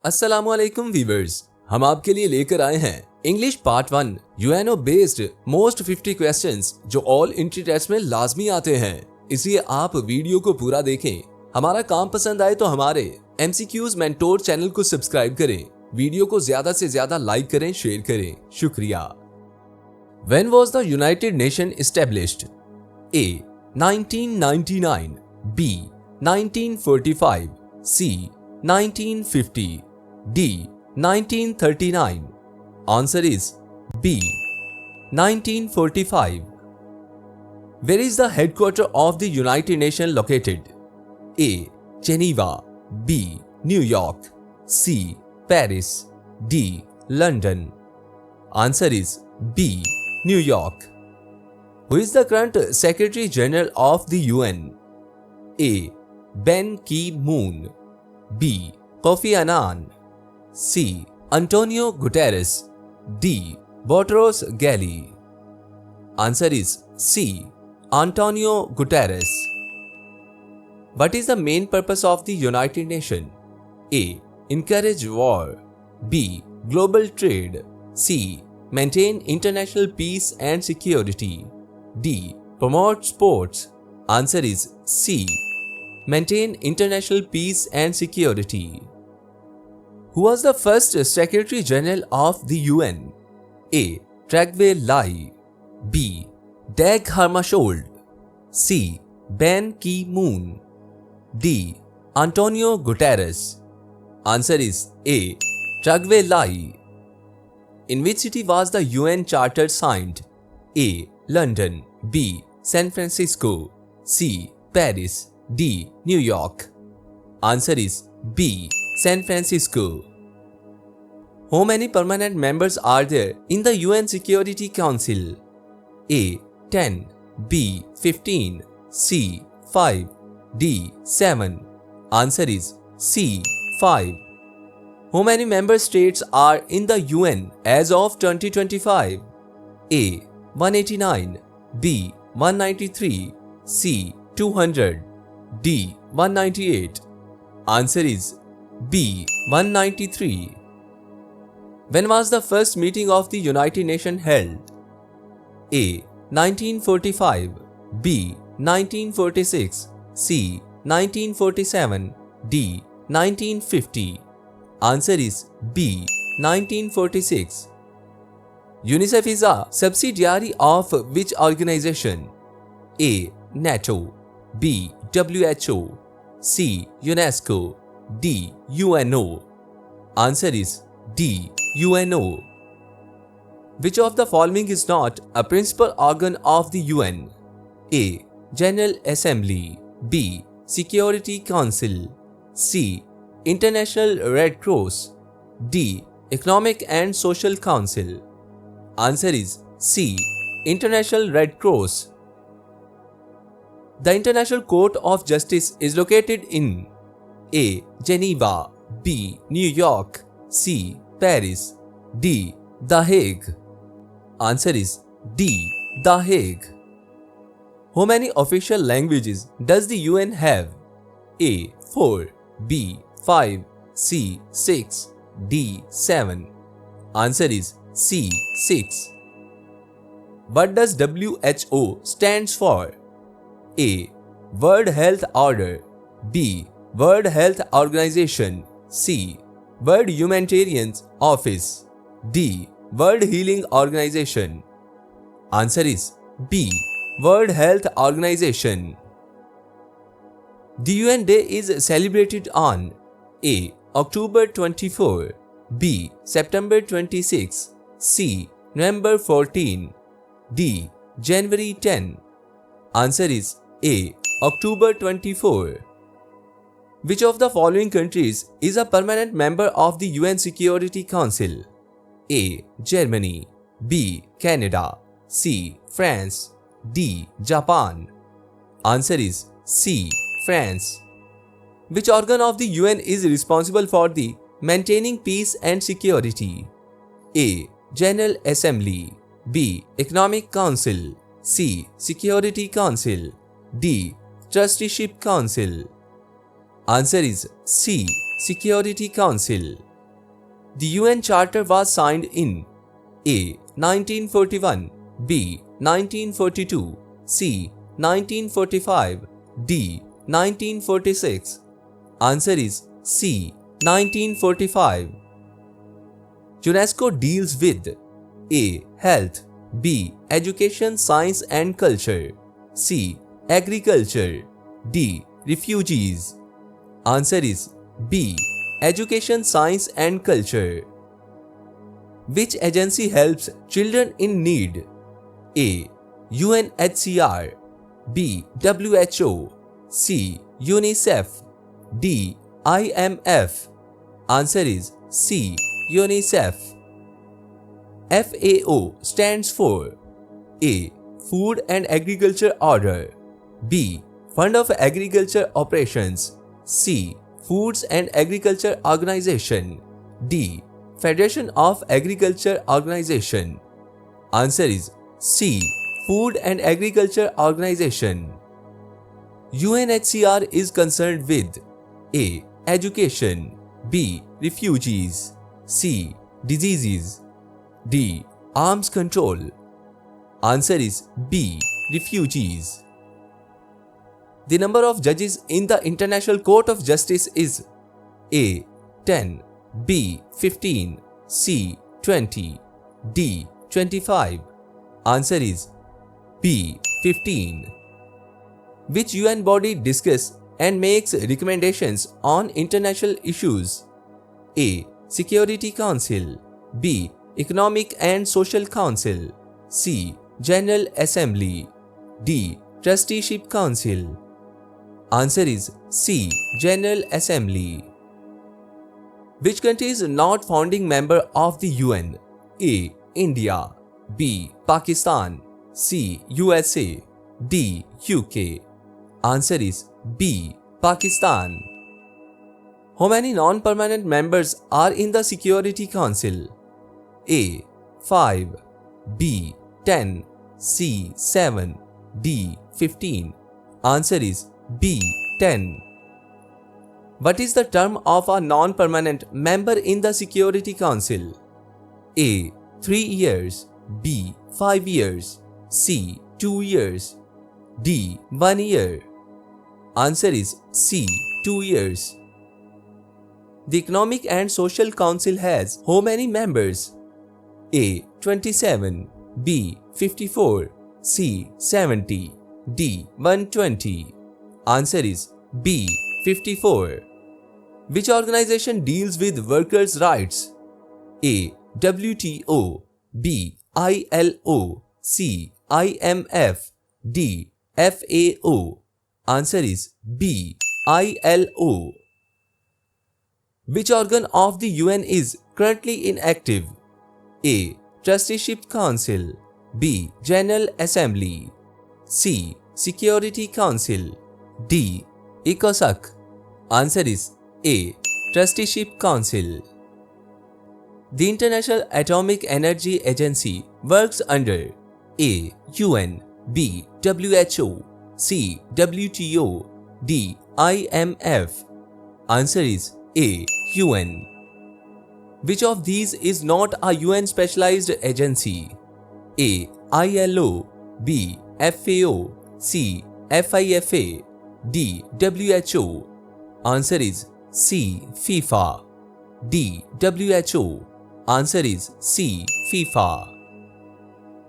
अस्सलामुअलैकुम वीवर्स, हम आपके लिए लेकर आए हैं English part 1 UNO based most 50 questions जो ऑल एंट्री टेस्ट में लाजमी आते हैं। इसलिए आप वीडियो को पूरा देखें। हमारा काम पसंद आए तो हमारे एमसीक्यूज मेंटोर चैनल को सब्सक्राइब करें। वीडियो को ज्यादा से ज्यादा लाइक करें, शेयर करें। शुक्रिया। When was the United Nations established? A. 1999, B. 1945, C. 1950, D. 1939. Answer is B. 1945. Where is the headquarters of the United Nations located? A. Geneva, B. New York, C. Paris, D. London. Answer is B. New York. Who is the current Secretary General of the UN? A. Ban Ki-moon, B. Kofi Annan, C. Antonio Guterres, D. Boutros Ghali. Answer is C. Antonio Guterres. What is the main purpose of the United Nations? A. Encourage war, B. Global trade, C. Maintain international peace and security, D. Promote sports. Answer is C. Maintain international peace and security. Who was the first Secretary General of the UN? A. Trygve Lie, B. Dag Hammarskjöld, C. Ban Ki-moon, D. Antonio Guterres. Answer is A. Trygve Lie. In which city was the UN Charter signed? A. London, B. San Francisco, C. Paris, D. New York. Answer is B. San Francisco. How many permanent members are there in the UN Security Council? A. 10, B. 15, C. 5, D. 7. Answer is C. 5. How many member states are in the UN as of 2025? A. 189, B. 193, C. 200, D. 198. Answer is B. 193. When was the first meeting of the United Nations held? A. 1945, B. 1946, C. 1947, D. 1950. Answer is B. 1946. UNICEF is a subsidiary of which organization? A. NATO, B. WHO, C. UNESCO, D. UNO. Answer is D. UNO. Which of the following is not a principal organ of the UN? A. General Assembly, B. Security Council, C. International Red Cross, D. Economic and Social Council. Answer is C. International Red Cross. The International Court of Justice is located in A. Geneva, B. New York, C. Paris, D. The Hague. Answer is D. The Hague. How many official languages does the UN have? A. 4, B. 5, C. 6, D. 7. Answer is C. 6. What does WHO stands for? A. World Health Order, B. World Health Organization, C. World Humanitarian Office, D. World Healing Organization. Answer is B. World Health Organization. The UN Day is celebrated on A. October 24, B. September 26, C. November 14, D. January 10. Answer is A. October 24. Which of the following countries is a permanent member of the UN Security Council? A. Germany, B. Canada, C. France, D. Japan. Answer is C. France. Which organ of the UN is responsible for the maintaining peace and security? A. General Assembly, B. Economic Council, C. Security Council, D. Trusteeship Council. Answer is C. Security Council. The UN Charter was signed in A. 1941, B. 1942, C. 1945, D. 1946. Answer is C. 1945. UNESCO deals with A. Health, B. Education, Science and Culture, C. Agriculture, D. Refugees. Answer is B. Education, Science and Culture. Which agency helps children in need? A. UNHCR, B. WHO, C. UNICEF, D. IMF. Answer is C. UNICEF. FAO stands for A. Food and Agriculture Order, B. Fund of Agriculture Operations, C. Foods and Agriculture Organization, D. Federation of Agriculture Organization. Answer is C. Food and Agriculture Organization. UNHCR is concerned with A. Education, B. Refugees, C. Diseases, D. Arms control. Answer is B. Refugees. The number of judges in the International Court of Justice is A. 10, B. 15, C. 20, D. 25. Answer is B. 15. Which UN body discusses and makes recommendations on international issues? A. Security Council, B. Economic and Social Council, C. General Assembly, D. Trusteeship Council. Answer is C. General Assembly. Which country is not founding member of the UN? A. India, B. Pakistan, C. USA, D. UK. Answer is B. Pakistan. How many non-permanent members are in the Security Council? A. 5, B. 10, C. 7, D. 15. Answer is B. 10. What is the term of a non-permanent member in the Security Council? A. 3 years, B. 5 years, C. 2 years, D. 1 year. Answer is C. 2 years. The Economic and Social Council has how many members? A. 27, B. 54, C. 70, D. 120. Answer is B. 54. Which organization deals with workers' rights? A. WTO, B. ILO, C. IMF, D. FAO. Answer is B. ILO. Which organ of the UN is currently inactive? A. Trusteeship Council, B. General Assembly, C. Security Council, D. ECOSOC. Answer is A. Trusteeship Council. The International Atomic Energy Agency works under A. UN, B. WHO, C. WTO, D. IMF. Answer is A. UN. Which of these is not a UN specialized agency? A. ILO, B. FAO, C. FIFA, D. WHO. Answer is C. FIFA, D. WHO. Answer is C. FIFA.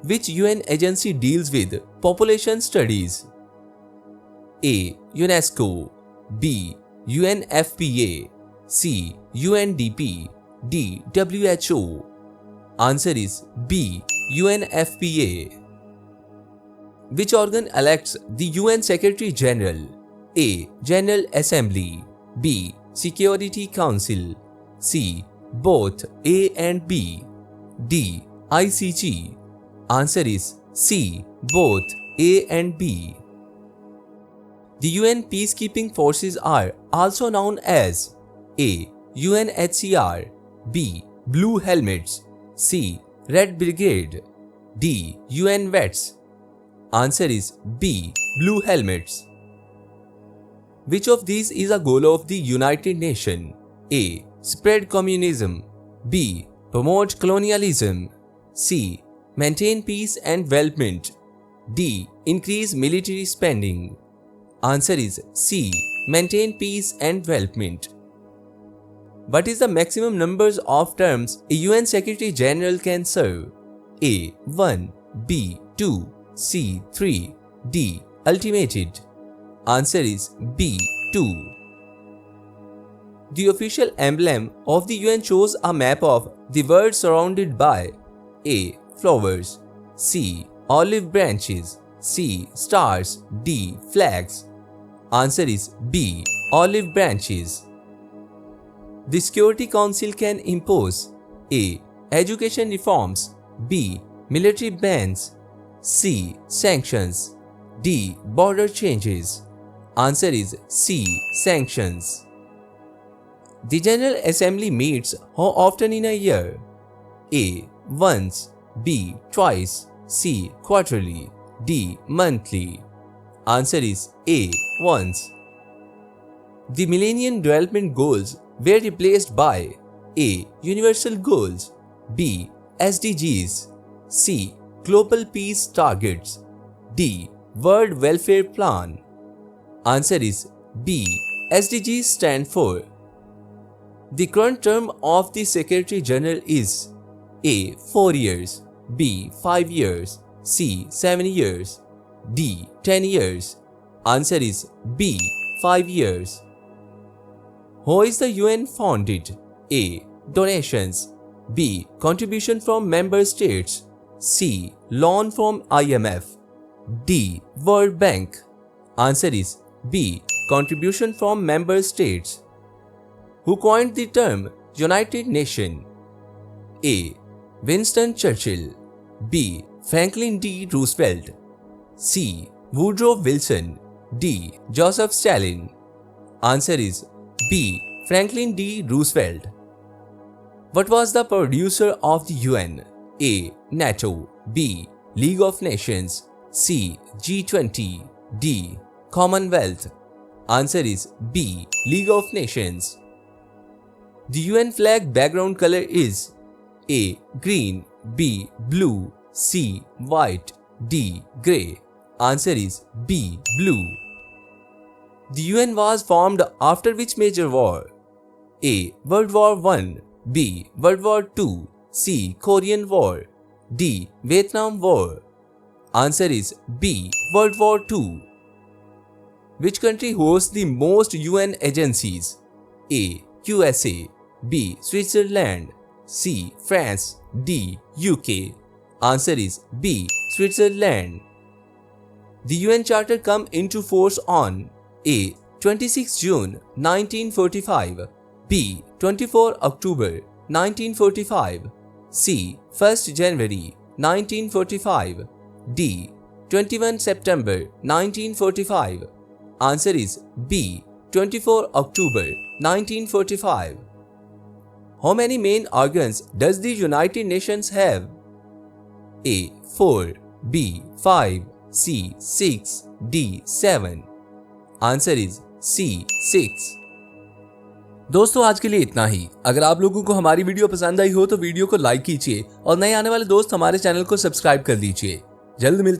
Which UN agency deals with population studies? A. UNESCO, B. UNFPA, C. UNDP, D. WHO. Answer is B. UNFPA. Which organ elects the UN Secretary General? A. General Assembly, B. Security Council, C. Both A and B, D. ICG. Answer is C. Both A and B. The UN peacekeeping forces are also known as A. UNHCR, B. Blue Helmets, C. Red Brigade, D. UN Vets. Answer is B. Blue Helmets. Which of these is a goal of the United Nations? A. Spread communism, B. Promote colonialism. C. Maintain peace and development. D. Increase military spending. Answer is C. Maintain peace and development. What is the maximum numbers of terms a UN Secretary General can serve? A. 1. B. 2. C. 3. D. Ultimated. Answer is B. 2. The official emblem of the UN shows a map of the world surrounded by A. Flowers. C. Olive branches. C. Stars. D. Flags. Answer is B. Olive branches. The Security Council can impose A. Education reforms. B. Military bans. C. Sanctions. D. Border changes. Answer is C. Sanctions. The General Assembly meets how often in a year? A. Once. B. Twice. C. Quarterly. D. Monthly. Answer is A. Once. The Millennium Development Goals were replaced by A. Universal Goals. B. SDGs. C. Global Peace Targets. D. World Welfare Plan. Answer is B. SDGs stand for. The current term of the Secretary General is A. 4 years. B. 5 years. C. 7 years. D. 10 years. Answer is B. 5 years. How is the UN founded? A. Donations. B. Contribution from member states. C. Loan from IMF. D. World Bank. Answer is B. Contribution from member states. Who coined the term United Nations? A. Winston Churchill. B. Franklin D. Roosevelt. C. Woodrow Wilson. D. Joseph Stalin. Answer is B. Franklin D. Roosevelt. What was the producer of the UN? A. NATO. B. League of Nations. C. G20. D. Commonwealth. Answer is B. League of Nations. The UN flag background color is A. Green. B. Blue. C. White. D. Grey. Answer is B. Blue. The UN was formed after which major war? A. World War I. B. World War II. C. Korean War. D. Vietnam War. Answer is B. World War II. Which country hosts the most UN agencies? A. USA. B. Switzerland. C. France. D. UK. Answer is B. Switzerland. The UN Charter come into force on A. 26 June 1945. B. 24 October 1945. C. 1st January 1945. D. 21 September 1945. Answer is B. 24 October 1945. How many main organs does the United Nations have? A. 4. B. 5. C. 6. D. 7. Answer is C. 6. दोस्तों आज के लिए इतना ही। अगर आप लोगों को हमारी वीडियो पसंद आई हो तो वीडियो को लाइक कीजिए और नए आने वाले दोस्त हमारे चैनल को सब्सक्राइब कर लीजिए। जल्द मिलते